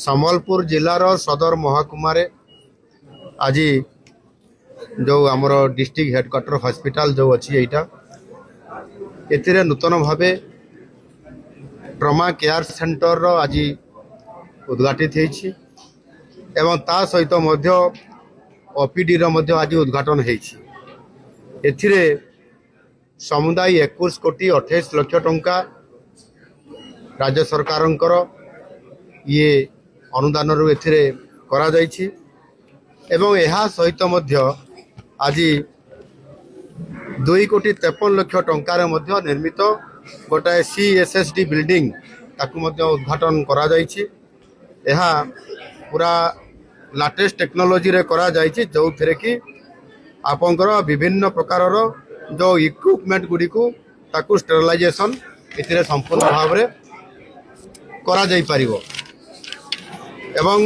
ସମ୍ବଲପୁର ଜିଲ୍ଲାର ସଦର ମହକୁମାରେ ଆଜି जो आमर डिस्ट्रिक्ट हेडक्वार्टर हॉस्पिटल जो अच्छी यहाँ ए नूतन भाव ट्रमा केयर सेंटर आज उद्घाटित एवं ता सहित ओपीडी आज उद्घाटन होती समुदाय 21 कोटी 28 लाख टंका राज्य सरकार ये अनुदान रु करा जायछि एवं यह सहित आज 2 कोटी 53 लाख टंकार निर्मित गोटाए CSSD बिल्डिंग ताकू उद्घाटन करा जायछि। यह पूरा लेटेस्ट टेक्नोलोजी रे करा जायछि जो थे कि आपंकर विभिन्न प्रकार जो इक्विपमेंट गुडी को ताकू स्टेरिलाइजेशन इथिरे संपूर्ण भाव रे करा जाय परिबो एवं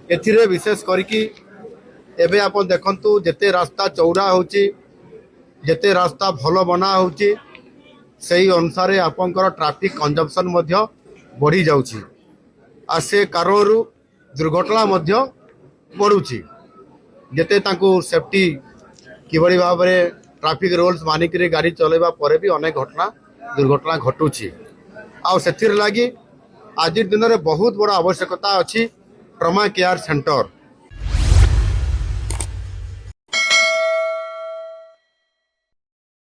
एथिरे विशेष करिकी एबे आप देखंतु जेते रास्ता चौड़ा होची जेते रास्ता भल बना होची सही अनुसार आपंकर ट्रैफिक कंजम्पशन मध्य बढ़ी जाउची आ से कारणरू दुर्घटना मध्य बढ़ुची जेते तांको सेफ्टी किबड़ी भाव में ट्रैफिक रूल्स मानिक गाड़ी चलेबा परे भी अनेक घटना दुर्घटना घटुची आ सेथिर लागी आज दिन में बहुत बड़ा आवश्यकता अच्छी ट्रमा केयर सेंटर